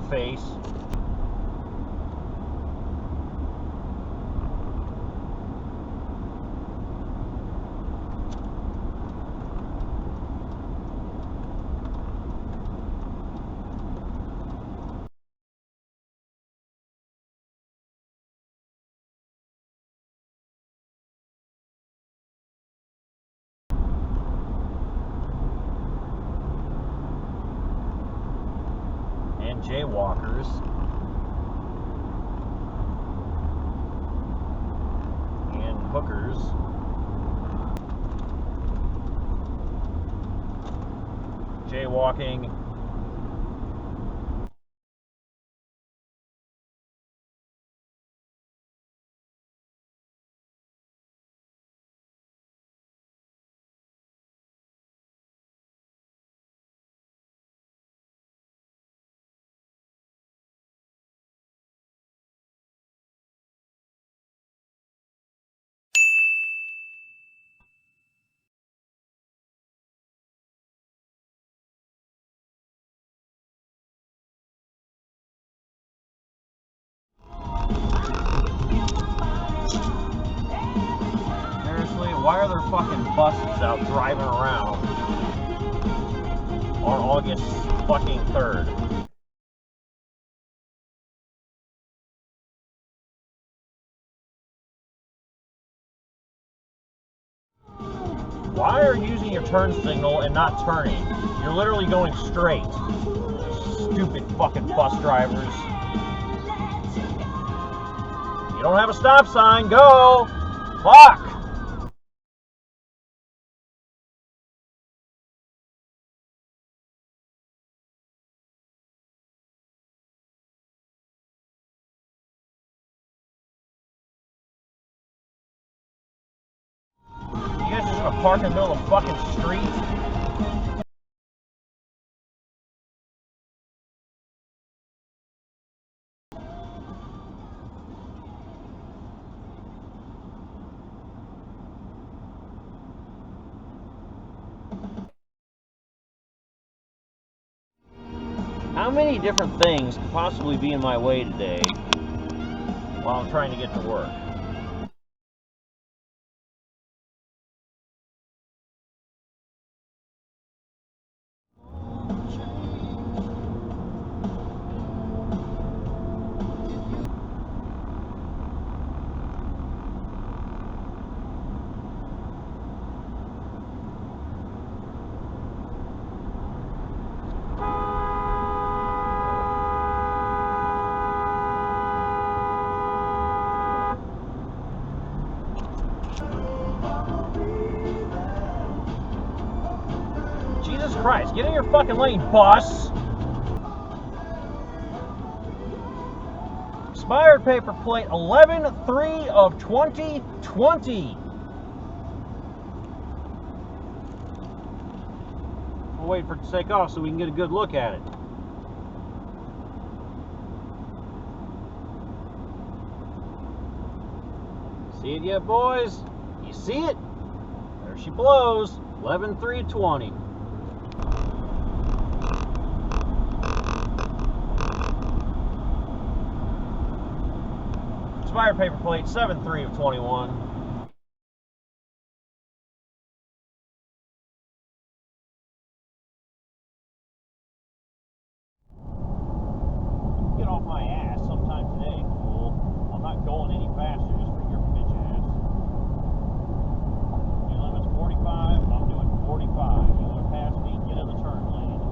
face. Jaywalkers and hookers. Jaywalking. Why are there fucking buses out driving around on August fucking 3rd? Why are you using your turn signal and not turning? You're literally going straight. Stupid fucking bus drivers. You don't have a stop sign, go! Fuck! You guys just gonna park in the middle of the fucking street? How many different things could possibly be in my way today while I'm trying to get to work? Jesus Christ, get in your fucking lane, bus! Expired paper plate 11-3 of 2020. We'll wait for it to take off so we can get a good look at it. See it yet, boys? You see it? There she blows. 11-3 of 20. Expired paper plate 7-3 of 21. Get off my ass sometime today, fool. I'm not going any faster just for your bitch ass. Your limit's 45, I'm doing 45. You want to pass me? Get in the turn lane.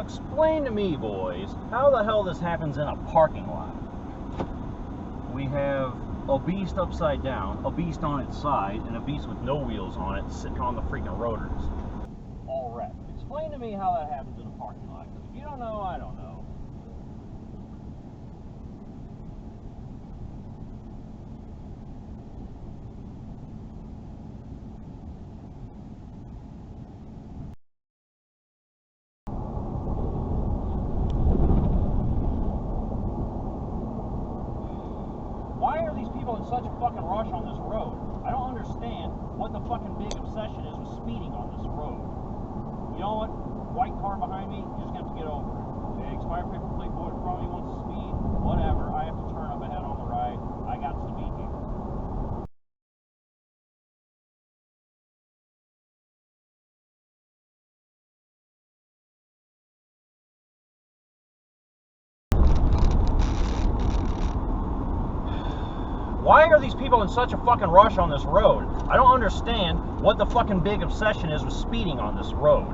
explain to me, boys, how the hell this happens in a parking lot. We have a beast upside down, a beast on its side, and a beast with no wheels on it sitting on the freaking rotors. All wrecked. Explain to me how that happens in a parking lot. If you don't know, I don't know. Why are these people in such a fucking rush on this road? I don't understand what the fucking big obsession is with speeding on this road. You know what? White car behind me, you just have to get over it. Okay, expired paper plate boy in front of me wants to speed. Whatever, I have to turn up ahead on the right. I got to be here. Why are these people in such a fucking rush on this road? I don't understand what the fucking big obsession is with speeding on this road.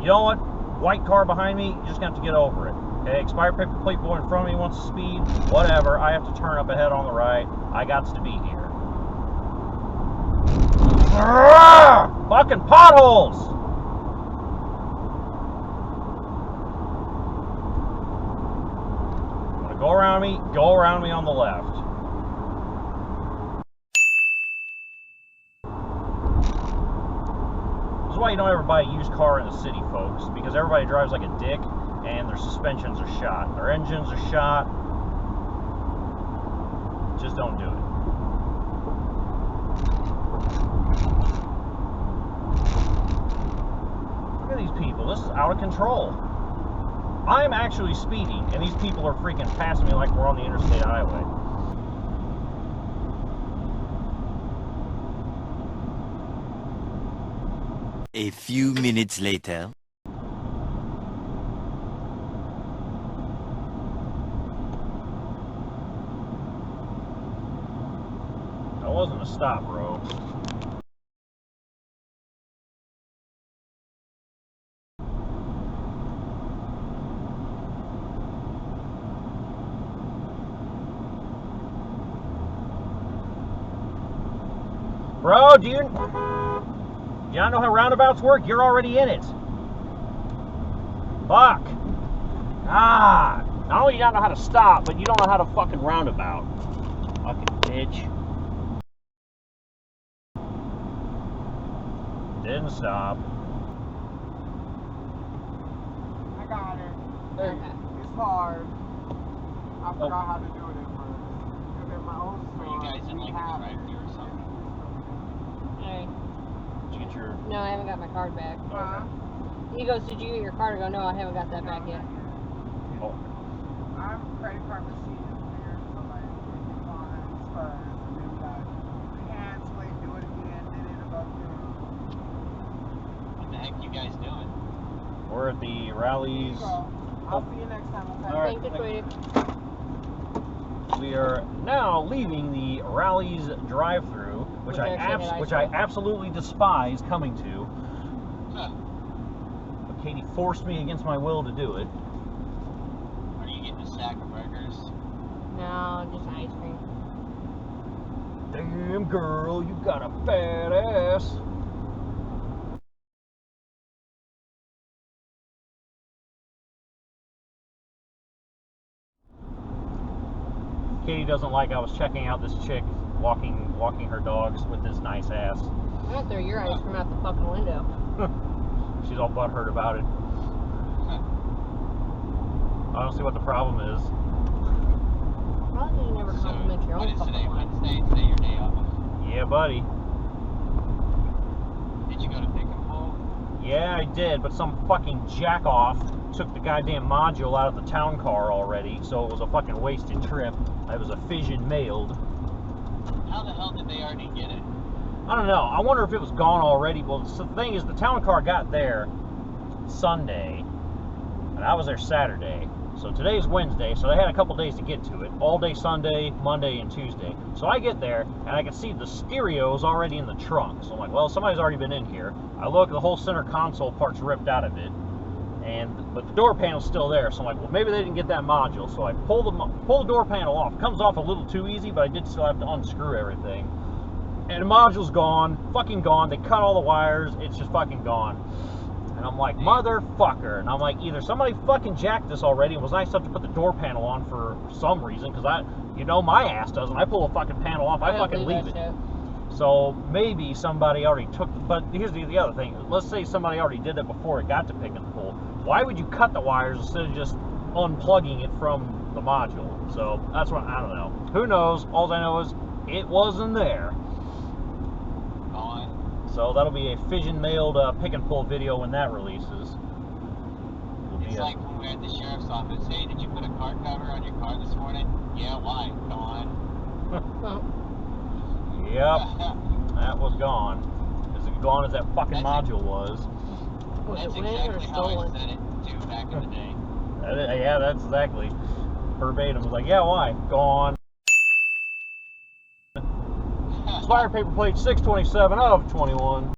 You know what? White car behind me, you just have to get over it. Okay, expired paper plate boy in front of me wants to speed. Whatever, I have to turn up ahead on the right. I got to be here. Fucking potholes! Want to go around me? Go around me on the left. This is why you don't ever buy a used car in the city, folks, because everybody drives like a dick and their suspensions are shot. Their engines are shot. Just don't do it. Look at these people. This is out of control. I'm actually speeding and these people are freaking passing me like we're on the interstate highway. A few minutes later. That wasn't a stop, bro. Bro, do you not know how roundabouts work? You're already in it. Fuck. Ah. Not only do you not know how to stop, but you don't know how to fucking roundabout. Fucking bitch. Didn't stop. I got it. It's hard. I forgot how to do it at first. Because in my old store, you guys in like a drive-thru or something? Hey. Did you get your... No, I haven't got my card back. Huh? He goes, did you get your card? I go, no, I haven't got that back yet. Oh. I'm credit card machine is weird, so like funds first, and then we got cancel it, do it again, then it'll go through. What the heck you guys doing? We're at the rallies. I'll see you next time, okay? All right. Thank you, sweetie. We are now leaving the rallies drive-thru, which I absolutely despise coming to. Huh. But Katie forced me against my will to do it. Are you getting a stack of burgers? No, just ice cream. Damn girl, you got a fat ass. Katie doesn't like I was checking out this chick walking her dogs with this nice ass. I don't throw your ice cream out the fucking window. She's all butthurt about it. I don't see what the problem is. Probably you never compliment your what own is fucking today? wife. Wednesday? Today your day off? Yeah, buddy. Did you go to pick 'em Paul? Yeah, I did, but some fucking jackoff took the goddamn module out of the town car already, so it was a fucking wasted trip. I was a fission mailed. How the hell did they already get it? I don't know. I wonder if it was gone already. Well, the thing is, the town car got there Sunday, and I was there Saturday. So today's Wednesday, so they had a couple days to get to it. All day Sunday, Monday, and Tuesday. So I get there, and I can see the stereo's already in the trunk. So I'm like, well, somebody's already been in here. I look, the whole center console part's ripped out of it. But the door panel's still there, so I'm like, well, maybe they didn't get that module. So I pull the door panel off. It comes off a little too easy, but I did still have to unscrew everything. And the module's gone, fucking gone. They cut all the wires. It's just fucking gone. And I'm like, motherfucker. And I'm like, either somebody fucking jacked this already and was nice enough to put the door panel on for some reason, because my ass doesn't. I pull a fucking panel off, I fucking leave it. So maybe somebody already took, but here's the other thing. Let's say somebody already did it before it got to pick and pull. Why would you cut the wires instead of just unplugging it from the module? So that's what, I don't know. Who knows? All I know is it wasn't there. So that'll be a fission mailed pick and pull video when that releases. It's like when we were at the sheriff's office. Hey, did you put a car cover on your car this morning? Yeah, why? Gone. Yep, that was gone. As gone as that fucking module was. That's exactly how I said it too back in the day. Yeah, that's exactly verbatim. It was like, yeah, why? Gone. Fire paper plate 627 of 21.